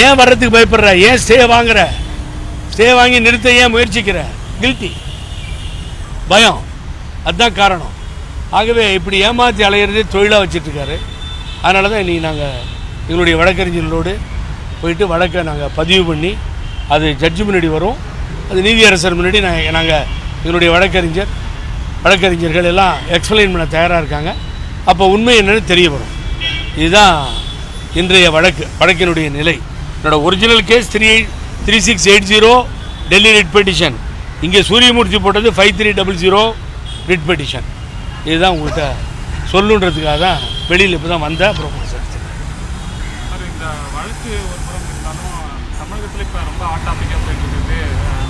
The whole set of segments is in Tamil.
ஏன் வர்றதுக்கு பயப்படுற? ஏன் ஸ்டே வாங்குற? ஸ்டே வாங்கி நிறுத்த ஏன் முயற்சிக்கிற? கில்ட்டி, பயம், அதுதான் காரணம். ஆகவே இப்படி ஏமாற்றி அலையிறதே தொழிலாக வச்சிட்ருக்காரு. அதனால தான் இன்றைக்கி நாங்கள் எங்களுடைய வழக்கறிஞர்களோடு போயிட்டு வழக்கை நாங்கள் பதிவு பண்ணி அது ஜட்ஜு முன்னாடி வரும். அது நீதியரசர் முன்னாடி நாங்கள் எங்களுடைய வழக்கறிஞர்கள் எல்லாம் எக்ஸ்பிளைன் பண்ண தயாராக இருக்காங்க. அப்போ உண்மை என்னன்னு தெரிய வரும். இதுதான் இன்றைய வழக்கினுடைய நிலை. என்னோட original case 3680 Delhi writ petition. இங்கே சூரியமூர்த்தி போட்டது 5300 ரிட் பெட்டிஷன். இதுதான் உங்கள்கிட்ட சொல்லுன்றதுக்காக தான் வெளியில் இப்போ தான் வந்த ப்ரொபோசல். இந்த வழக்கு ஒரு புறம் இருந்தாலும் தமிழகத்தில் இப்போ ரொம்ப ஹாட் டாபிக்காக போயிட்டு இருக்குது.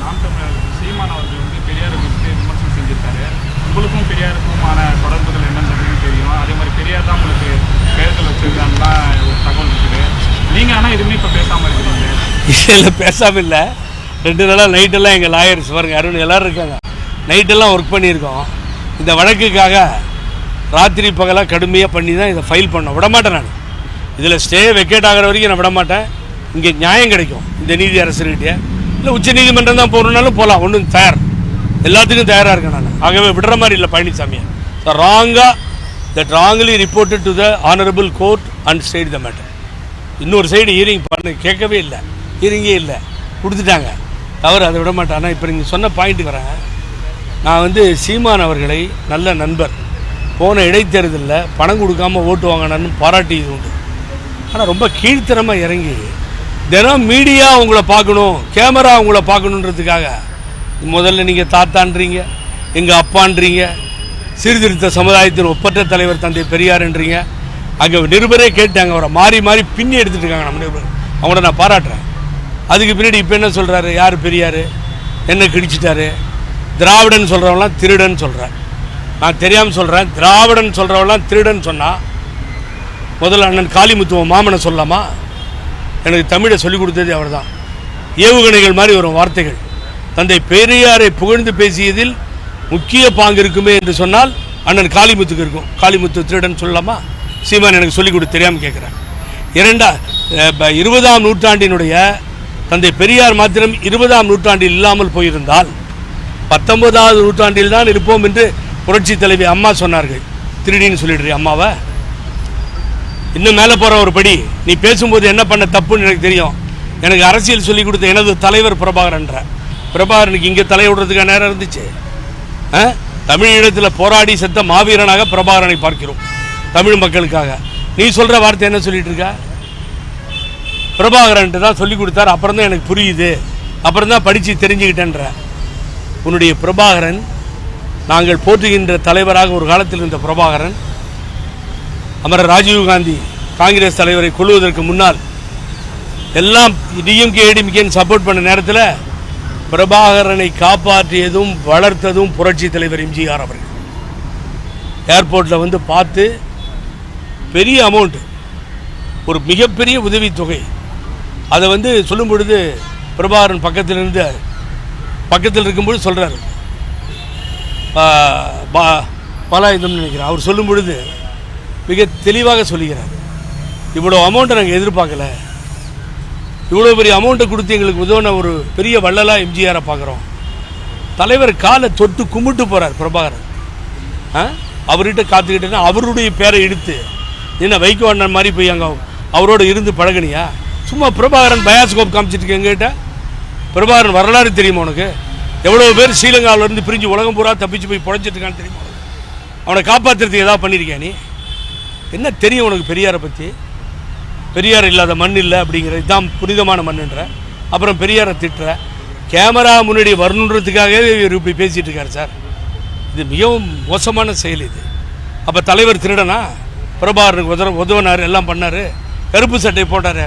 நாம் தமிழர் சீமான் அவர்கள் வந்து பெரியாரை குறித்து விமர்சனம் செஞ்சிருக்காரு. உங்களுக்கும் பெரியாருக்குமான தொடர்புகள் என்னன்றது தெரியும். அதே மாதிரி பெரியார் தான் உங்களுக்கு பெயர்கள் வச்சிருக்காங்கலாம் ஒரு தகவல் இருக்குது. நீங்கள் ஆனால் எதுவுமே இப்போ பேசாமல் இருக்கிறீங்க. இல்லை, பேசாமல் இல்லை. 2 நாளாக நைட்டெல்லாம் எங்கள் லாயர்ஸ் பாருங்க, அருண் எல்லோரும் இருக்காங்க, நைட்டெல்லாம் ஒர்க் பண்ணியிருக்கோம். இந்த வழக்குக்காக ராத்திரி பகலாக கடுமையாக பண்ணி தான் இதை ஃபைல் பண்ணோம். விடமாட்டேன் நான். இதில் ஸ்டே வெக்கேட் ஆகிற வரைக்கும் நான் விடமாட்டேன். இங்கே நியாயம் கிடைக்கும் இந்த நீதி அரசர்கிட்டே. இல்லை உச்ச நீதிமன்றம் தான் போகணுன்னாலும் போகலாம், ஒன்றும் எல்லாத்துக்கும் தயாராக இருக்கேன் நான். ஆகவே விடுற மாதிரி இல்லை பழனிசாமியை. Wrongly reported to the honourable court and state the matter. இன்னொரு சைடு ஹியரிங் கேட்கவே இல்லை, ஹியரிங்கே இல்லை, கொடுத்துட்டாங்க. தவறு, அதை விட மாட்டேன். ஆனால் இப்போ நீங்கள் சொன்ன பாயிண்ட்டுக்கு வரேன். நான் சீமான் அவர்களை நல்ல நண்பர், போன இடைத்தேர்தலில் பணம் கொடுக்காமல் ஓட்டு வாங்கினான்னு பாராட்டியது உண்டு. ஆனால் ரொம்ப கீழ்த்தரமாக இறங்கி தினம் மீடியா உங்களை பார்க்கணும், கேமரா உங்களை பார்க்கணுன்றதுக்காக முதல்ல நீங்கள் தாத்தான்றீங்க, எங்கள் அப்பான்றீங்க, சீர்திருத்த சமுதாயத்தின் ஒப்பற்ற தலைவர் தந்தை பெரியார்ன்றீங்க. அங்கே நிருபரே கேட்டாங்க, அவரை மாறி மாறி பின்னி எடுத்துகிட்டு இருக்காங்க நம்ம நிருபர். அவங்கள நான் பாராட்டுறேன். அதுக்கு பின்னாடி இப்போ என்ன சொல்கிறாரு? யார் பெரியார்? என்ன கிடிச்சிட்டாரு? திராவிடன் சொல்கிறவங்களாம் திருடன் சொல்கிறேன். நான் தெரியாமல் சொல்கிறேன். திராவிடன் சொல்கிறவங்களாம் திருடன் சொன்னால் முதல்ல அண்ணன் காளிமுத்துவ மாமனை சொல்லலாமா? எனக்கு தமிழை சொல்லிக் கொடுத்தது அவர் தான். ஏவுகணைகள் மாதிரி வரும் வார்த்தைகள். தந்தை பெரியாரை புகழ்ந்து பேசியதில் முக்கிய பாங்கு இருக்குமே என்று சொன்னால் அண்ணன் காளிமுத்துக்கு இருக்கும். காளிமுத்து திருடன் சொல்லலாமா? சீமான் எனக்கு சொல்லிக் கொடுத்து தெரியாமல் கேட்குறேன். 20ஆம் நூற்றாண்டினுடைய தந்தை பெரியார் மாத்திரம் 20ஆம் நூற்றாண்டில் இல்லாமல் போயிருந்தால் 19வது நூற்றாண்டில் தான் இருப்போம் என்று புரட்சி தலைவி அம்மா சொன்னார்கள். திருடின்னு சொல்லிடுறீ அம்மாவை? இன்னும் மேலே போகிற ஒரு படி. நீ பேசும்போது என்ன பண்ண தப்புன்னு எனக்கு தெரியும். எனக்கு அரசியல் சொல்லிக் கொடுத்த எனது தலைவர் பிரபாகரன்ற. பிரபாகரனுக்கு இங்கே தலை விடுறதுக்காக நேரம் இருந்துச்சு? தமிழீழத்தில் போராடி செத்த மாவீரனாக பிரபாகரனை பார்க்கிறோம் தமிழ் மக்களுக்காக. நீ சொல்கிற வார்த்தை என்ன சொல்லிட்டு இருக்க? பிரபாகரன்ட்டு தான் சொல்லிக் கொடுத்தார், அப்புறம் தான் எனக்கு புரியுது, அப்புறம் தான் படித்து தெரிஞ்சுக்கிட்டேன்ற. உன்னுடைய பிரபாகரன், நாங்கள் போற்றுகின்ற தலைவராக ஒரு காலத்தில் இருந்த பிரபாகரன், அமரர் ராஜீவ்காந்தி காங்கிரஸ் தலைவரை கொள்வதற்கு முன்னால் எல்லாம் டிஎம்கே ஏடிஎம்கேன்னு சப்போர்ட் பண்ண நேரத்தில் பிரபாகரனை காப்பாற்றியதும் வளர்த்ததும் புரட்சி தலைவர் எம்ஜிஆர் அவர்கள். ஏர்போர்ட்டில் பார்த்து பெரிய அமௌண்ட்டு, ஒரு மிகப்பெரிய உதவித்தொகை, அதை சொல்லும் பொழுது பிரபாகரன் பக்கத்தில் இருக்கும்பொழுது சொல்கிறார், பலாயுதம்னு நினைக்கிறேன். அவர் சொல்லும் பொழுது மிக தெளிவாக சொல்லுகிறார், இவ்வளோ அமௌண்ட்டை நாங்கள் எதிர்பார்க்கல, இவ்வளோ பெரிய அமௌண்ட்டை கொடுத்து எங்களுக்கு உதவின ஒரு பெரிய வள்ளலாக எம்ஜிஆரை பார்க்குறோம். தலைவர் காலை தொட்டு கும்பிட்டு போகிறார் பிரபாகரன். அவர்கிட்ட காத்துக்கிட்டேன்னா அவருடைய பேரை எடுத்து என்ன வைகோ அண்ணன் மாதிரி போய் அங்கே அவரோட இருந்து பழகணியா? சும்மா பிரபாகரன் பயாஸ்கோப் காமிச்சிட்டு எங்கிட்ட. பிரபாகரன் வரலாறு தெரியுமா உனக்கு? எவ்வளோ பேர் ஸ்ரீலங்காவிலேருந்து பிரிஞ்சு உலகம் பூரா தப்பிச்சு போய் புழைச்சிட்ருக்கான்னு தெரியுமா? அவனை காப்பாற்றுறதுக்கு ஏதாவது பண்ணியிருக்கியா நீ? என்ன தெரியும் உனக்கு பெரியாரை பற்றி? பெரியார் இல்லாத மண் இல்லை அப்படிங்கிறது தான் புனிதமான மண்ணுன்ற. அப்புறம் பெரியாரை திட்டுற. கேமரா முன்னாடி வரணுன்றதுக்காகவே இவர் இப்படி பேசிகிட்டு இருக்கார் சார். இது மிகவும் மோசமான செயல் இது. அப்போ தலைவர் திருடனா? பிரபாகரனுக்கு உதவினார், எல்லாம் பண்ணார், கருப்பு சட்டை போட்டார்.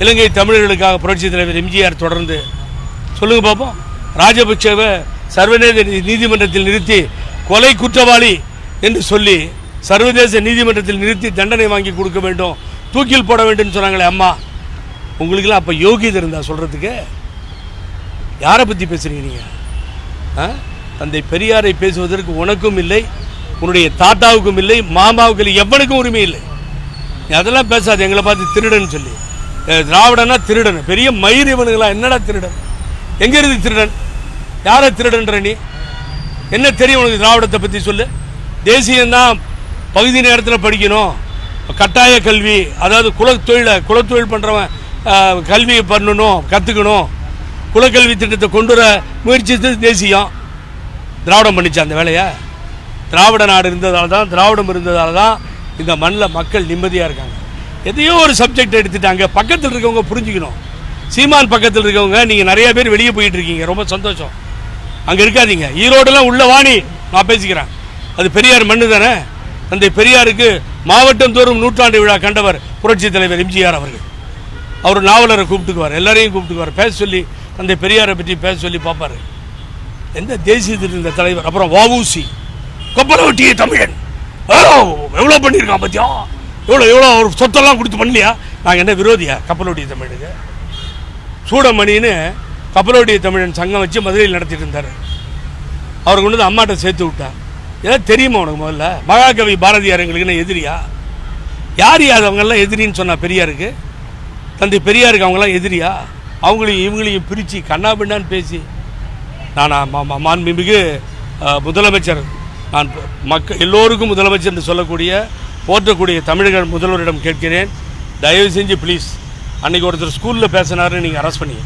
இலங்கை தமிழர்களுக்காக புரட்சி தலைவர் எம்ஜிஆர் தொடர்ந்து சொல்லுங்கள் பார்ப்போம். ராஜபக்சேவை சர்வதேச நீதிமன்றத்தில் நிறுத்தி கொலை குற்றவாளி என்று சொல்லி சர்வதேச நீதிமன்றத்தில் நிறுத்தி தண்டனை வாங்கி கொடுக்க வேண்டும், தூக்கில் போட வேண்டும் சொன்னாங்களே அம்மா. உங்களுக்கெல்லாம் அப்போ யோகியதை இருந்தா சொல்கிறதுக்கு? யாரை பற்றி பேசுகிறீங்க நீங்கள்? தந்தை பெரியாரை பேசுவதற்கு உனக்கும் இல்லை, உன்னுடைய தாத்தாவுக்கும் இல்லை, மாமாவுக்கு இல்லை, எவனுக்கும் உரிமை இல்லை. நீ அதெல்லாம் பேசாது எங்களை பார்த்து திருடன்னு சொல்லி. திராவிடனா திருடன், பெரிய மயிர் இவனுங்களா. என்னடா திருடன்? எங்கே இருந்து திருடன்? யாரை திருடன்ற நீ? என்ன தெரியும் உனக்கு திராவிடத்தை பற்றி சொல்லு. தேசியம்தான் பகுதி நேரத்தில் படிக்கணும், கட்டாய கல்வி, அதாவது குலத்தொழில் பண்ணுறவன் கல்வியை பண்ணணும், கற்றுக்கணும், குலக்கல்வி திட்டத்தை கொண்டு வர முயற்சித்து தேசியம். திராவிடம் பண்ணிச்சு அந்த வேலையை. திராவிட நாடு இருந்ததால் தான், திராவிடம் இருந்ததால் தான் இந்த மண்ணில் மக்கள் நிம்மதியாக இருக்காங்க. எதையோ ஒரு சப்ஜெக்ட் எடுத்துட்டாங்க. பக்கத்தில் இருக்கவங்க புரிஞ்சுக்கணும். சீமான் பக்கத்தில் இருக்கவங்க, நீங்கள் நிறைய பேர் வெளியே போயிட்டு இருக்கீங்க, ரொம்ப சந்தோஷம். அங்கே இருக்காதீங்க. ஈரோடெல்லாம் உள்ள வாணி, நான் பேசிக்கிறேன். அது பெரியார் மண்ணு தானே. தந்தை பெரியாருக்கு மாவட்டம் தோறும் நூற்றாண்டு விழா கண்டவர் புரட்சி தலைவர் எம்ஜிஆர் அவர்கள். அவர் நாவலரை கூப்பிட்டுக்குவார், எல்லாரையும் கூப்பிட்டுக்குவார், பேச சொல்லி தந்தை பெரியாரை பற்றி பேச சொல்லி பார்ப்பார். எந்த தேசியத்தில் இருந்த தலைவர். அப்புறம் வஉசி, கப்பலோட்டிய தமிழன், எவ்வளோ பண்ணியிருக்கான் பத்தியா, எவ்வளோ அவர் சொத்தெல்லாம் கொடுத்து பண்ணலையா? நாங்கள் என்ன விரோதியா கப்பலோட்டிய தமிழுக்கு? சூடமணின்னு கப்பலோட்டிய தமிழன் சங்கம் வச்சு மதுரையில் நடத்திட்டு இருந்தார். அவர் கொண்டு வந்து அம்மாட்ட சேர்த்து விட்டார். ஏதாவது தெரியுமா உனக்கு? முதல்ல மகாகவி பாரதியார் எங்களுக்குன்னு எதிரியா? யார் அவங்கெல்லாம் எதிரின்னு சொன்னா பெரியாருக்கு? தந்தை பெரியாருக்கு அவங்கெல்லாம் எதிரியா? அவங்களையும் இவங்களையும் பிரித்து கண்ணாபின்னான்னு பேசி நான் மாண்புமிகு முதலமைச்சர், நான் எல்லோருக்கும் முதலமைச்சர் என்று சொல்லக்கூடிய போற்றக்கூடிய தமிழக முதல்வரிடம் கேட்கிறேன், தயவு செஞ்சு ப்ளீஸ், அன்றைக்கி ஒருத்தர் ஸ்கூலில் பேசினாருன்னு நீங்கள் அரெஸ்ட் பண்ணீங்க.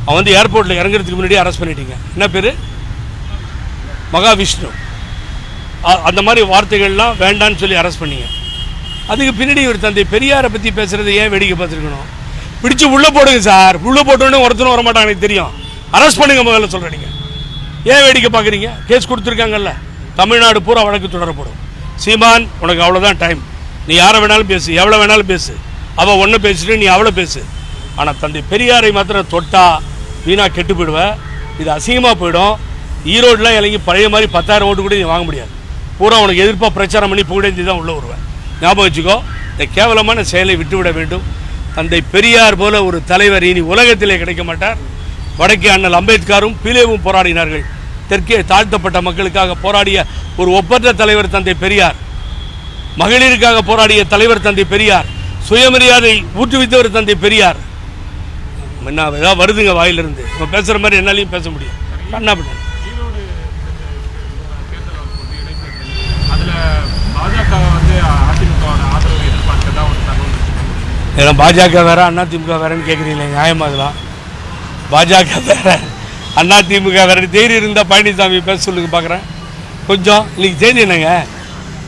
அவன் வந்து ஏர்போர்ட்டில் இறங்குறதுக்கு முன்னாடியே அரெஸ்ட் பண்ணிட்டீங்க. என்ன பேர்? மகாவிஷ்ணு. அந்த மாதிரி வார்த்தைகள்லாம் வேண்டான்னு சொல்லி அரெஸ்ட் பண்ணீங்க. அதுக்கு பின்னாடி ஒரு தந்தை பெரியாரை பற்றி பேசுகிறத ஏன் வேடிக்கை பார்த்துருக்கணும்? பிடிச்சி உள்ளே போடுங்க சார். உள்ளே போட்டோன்னே ஒருத்தனும் வரமாட்டாங்க, எனக்கு தெரியும். அரெஸ்ட் பண்ணுங்க முதல்ல சொல்கிறேன். நீங்கள் ஏன் வேடிக்கை பார்க்குறீங்க? கேஸ் கொடுத்துருக்காங்கல்ல, தமிழ்நாடு பூரா வழக்கு தொடரப்படும். சீமான், உனக்கு அவ்வளோதான் டைம். நீ யாரை வேணாலும் பேசு, எவ்வளோ வேணாலும் பேசு. அவள் ஒன்றை பேசிட்டு நீ அவ்வளோ பேசு. ஆனால் தந்தை பெரியாரை மாத்திரம் தொட்டா வீணாக கெட்டு போயிடுவேன். இது அசிங்கமாக போயிடும். ஈரோடெலாம் இறங்கி பழைய மாதிரி 10,000 ஓட்டு கூட நீ வாங்க முடியாது. பூரா உனக்கு எதிர்ப்பாக பிரச்சாரம் பண்ணி புகழேந்தி தான் உள்ளே வருவேன். ஞாபகம் வச்சுக்கோ, இந்த கேவலமான செயலை விட்டுவிட வேண்டும். தந்தை பெரியார் போல ஒரு தலைவர் இனி உலகத்திலே கிடைக்க மாட்டார். வடக்கே அண்ணல் அம்பேத்கரும் பீலேவும் போராடினார்கள். தெற்கே தாழ்த்தப்பட்ட மக்களுக்காக போராடிய ஒரு ஒப்பற்ற தலைவர் தந்தை பெரியார். மகளிருக்காக போராடிய தலைவர் தந்தை பெரியார். சுயமரியாதை ஊற்றுவித்தவர் தந்தை பெரியார். என்ன ஏதாவது வருதுங்க வாயிலிருந்து, இப்போ பேசுகிற மாதிரி என்னாலையும் பேச முடியும். கண்ணா பண்ண ஏன்னா பாஜக வேற அதிமுக வேறன்னு கேட்குறீங்களே, நியாயமாக இதெல்லாம்? பாஜக வேற அதிமுக வேற. தைரியம் இருந்தால் பழனிசாமி பேச சொல்லுங்க பார்க்குறேன். கொஞ்சம் இன்னைக்கு தேதி என்னங்க,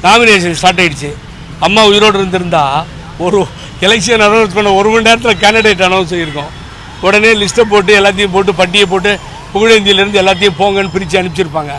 நாமினேஷன் ஸ்டார்ட் ஆகிடுச்சு. அம்மா உயிரோடு இருந்திருந்தா ஒரு எலெக்ஷன் அனௌன்ஸ் பண்ண 1 மணி நேரத்தில் கேண்டிடேட் அனௌன்ஸ் ஆகியிருக்கோம். உடனே லிஸ்ட்டை போட்டு எல்லாத்தையும் போட்டு பட்டியை போட்டு புகழேந்தியிலேருந்து எல்லாத்தையும் போங்கன்னு பிரித்து அனுப்பிச்சிருப்பாங்க.